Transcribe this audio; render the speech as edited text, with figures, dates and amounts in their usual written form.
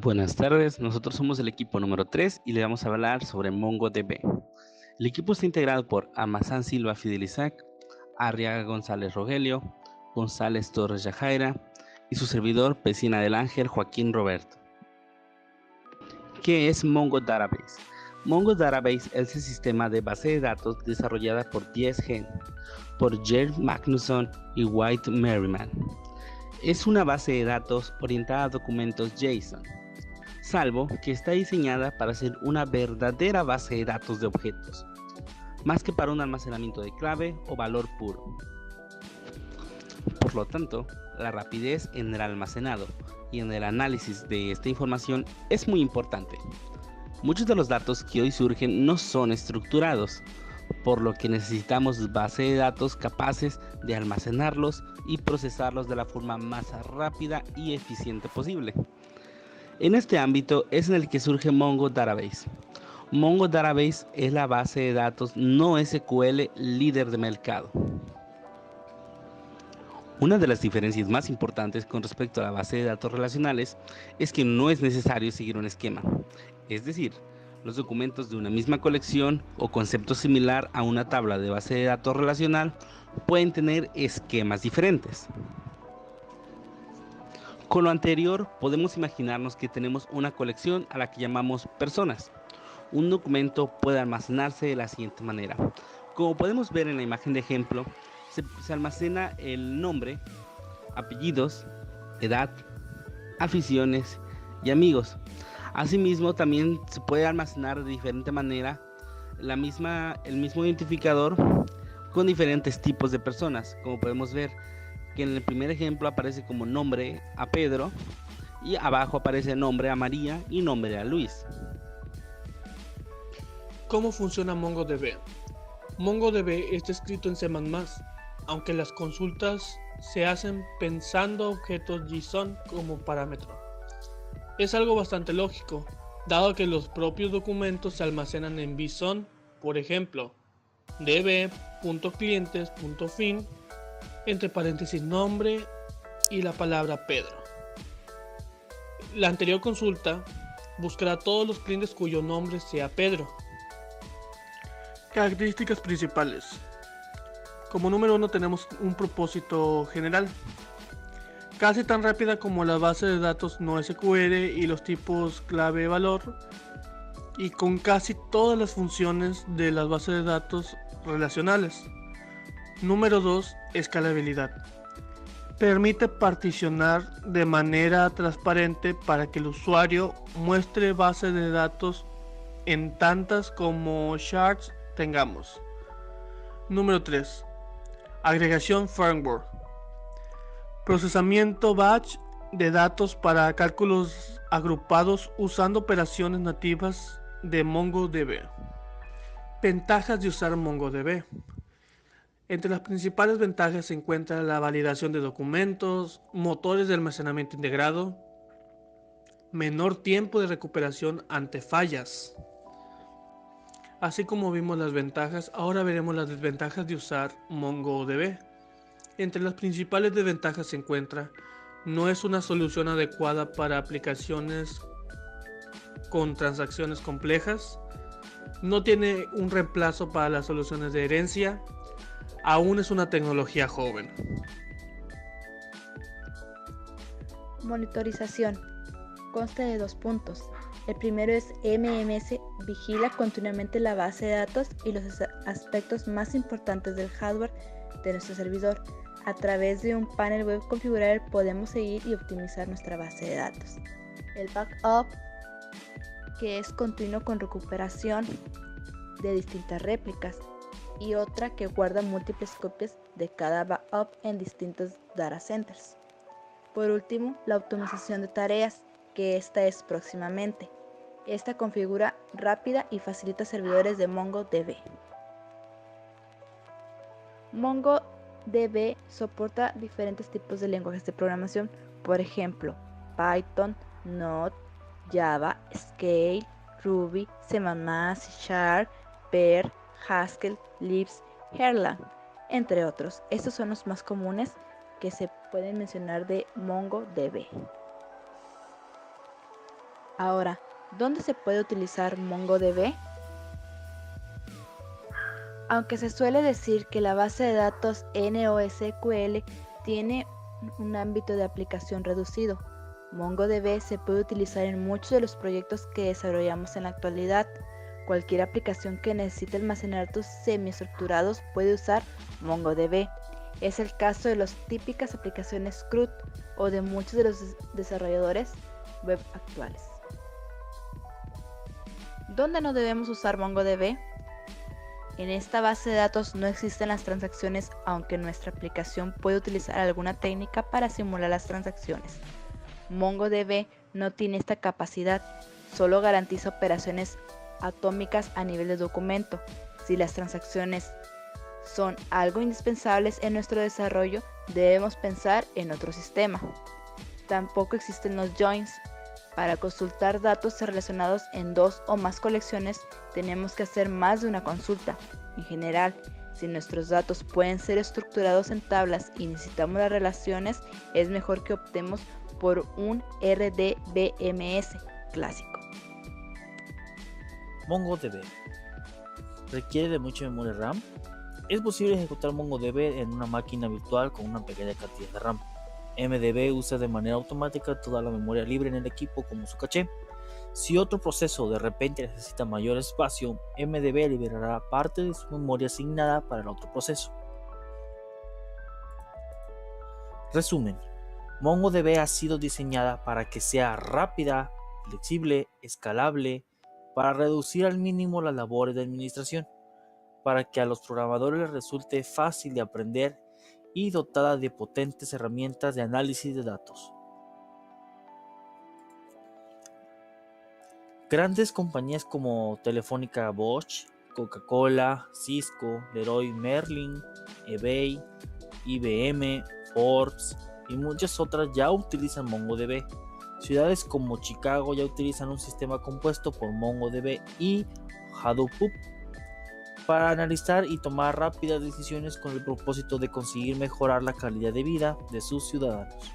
Buenas tardes, nosotros somos el equipo número 3 y le vamos a hablar sobre MongoDB. El equipo está integrado por Amazán Silva Fidelizac, Arriaga González Rogelio, González Torres Yajaira y su servidor Pesina del Ángel Joaquín Roberto. ¿Qué es Mongo Database? Mongo Database es el sistema de base de datos desarrollada por DSGen, por Jerry Magnusson y White Merriman. Es una base de datos orientada a documentos JSON, salvo que está diseñada para ser una verdadera base de datos de objetos, más que para un almacenamiento de clave o valor puro. Por lo tanto, la rapidez en el almacenado y en el análisis de esta información es muy importante. Muchos de los datos que hoy surgen no son estructurados, por lo que necesitamos bases de datos capaces de almacenarlos y procesarlos de la forma más rápida y eficiente posible. En este ámbito es en el que surge Mongo Database. Mongo Database es la base de datos no SQL líder de mercado. Una de las diferencias más importantes con respecto a la base de datos relacionales es que no es necesario seguir un esquema. Es decir, los documentos de una misma colección o concepto similar a una tabla de base de datos relacional pueden tener esquemas diferentes. Con lo anterior, podemos imaginarnos que tenemos una colección a la que llamamos personas. Un documento puede almacenarse de la siguiente manera. Como podemos ver en la imagen de ejemplo, se almacena el nombre, apellidos, edad, aficiones y amigos. Asimismo, también se puede almacenar de diferente manera el mismo identificador con diferentes tipos de personas. Como podemos ver que en el primer ejemplo aparece como nombre a Pedro y abajo aparece nombre a María y nombre a Luis. ¿Cómo funciona MongoDB? MongoDB está escrito en C++, aunque las consultas se hacen pensando objetos JSON como parámetro. Es algo bastante lógico, dado que los propios documentos se almacenan en JSON, por ejemplo, db.clientes.fin, entre paréntesis nombre y la palabra Pedro. La anterior consulta buscará todos los clientes cuyo nombre sea Pedro. Características principales. Como número 1 tenemos un propósito general. Casi tan rápida como la base de datos no SQL y los tipos clave-valor, y con casi todas las funciones de las bases de datos relacionales. Número 2, escalabilidad. Permite particionar de manera transparente para que el usuario muestre bases de datos en tantas como shards tengamos. Número 3, agregación firmware. Procesamiento batch de datos para cálculos agrupados usando operaciones nativas de MongoDB. Ventajas de usar MongoDB. Entre las principales ventajas se encuentra la validación de documentos, motores de almacenamiento integrado, menor tiempo de recuperación ante fallas. Así como vimos las ventajas, ahora veremos las desventajas de usar MongoDB. Entre las principales desventajas se encuentra: no es una solución adecuada para aplicaciones con transacciones complejas, no tiene un reemplazo para las soluciones de herencia, aún es una tecnología joven. Monitorización. Consta de 2 puntos. El primero es MMS, vigila continuamente la base de datos y los aspectos más importantes del hardware de nuestro servidor. A través de un panel web configurable podemos seguir y optimizar nuestra base de datos. El backup, que es continuo con recuperación de distintas réplicas, y otra que guarda múltiples copias de cada backup en distintos data centers. Por último, la automatización de tareas, que esta es próximamente. Esta configura rápida y facilita servidores de MongoDB. MongoDB soporta diferentes tipos de lenguajes de programación, por ejemplo, Python, Node, Java, Scala, Ruby, C++, C#, Perl, Haskell, Lisp, Erlang, entre otros. Estos son los más comunes que se pueden mencionar de MongoDB. Ahora, ¿dónde se puede utilizar MongoDB? Aunque se suele decir que la base de datos NoSQL tiene un ámbito de aplicación reducido, MongoDB se puede utilizar en muchos de los proyectos que desarrollamos en la actualidad. Cualquier aplicación que necesite almacenar datos semiestructurados puede usar MongoDB. Es el caso de las típicas aplicaciones CRUD o de muchos de los desarrolladores web actuales. ¿Dónde no debemos usar MongoDB? En esta base de datos no existen las transacciones, aunque nuestra aplicación puede utilizar alguna técnica para simular las transacciones. MongoDB no tiene esta capacidad, solo garantiza operaciones atómicas a nivel de documento. Si las transacciones son algo indispensables en nuestro desarrollo, debemos pensar en otro sistema. Tampoco existen los joins. Para consultar datos relacionados en dos o más colecciones, tenemos que hacer más de una consulta. En general, si nuestros datos pueden ser estructurados en tablas y necesitamos las relaciones, es mejor que optemos por un RDBMS clásico. MongoDB requiere de mucha memoria RAM. Es posible ejecutar MongoDB en una máquina virtual con una pequeña cantidad de RAM. MDB usa de manera automática toda la memoria libre en el equipo como su caché. Si otro proceso de repente necesita mayor espacio, MDB liberará parte de su memoria asignada para el otro proceso. Resumen: MongoDB ha sido diseñada para que sea rápida, flexible, escalable, para reducir al mínimo las labores de administración, para que a los programadores les resulte fácil de aprender y dotada de potentes herramientas de análisis de datos. Grandes compañías como Telefónica Bosch, Coca-Cola, Cisco, Leroy Merlin, eBay, IBM, Forbes y muchas otras ya utilizan MongoDB. Ciudades como Chicago ya utilizan un sistema compuesto por MongoDB y Hadoop para analizar y tomar rápidas decisiones con el propósito de conseguir mejorar la calidad de vida de sus ciudadanos.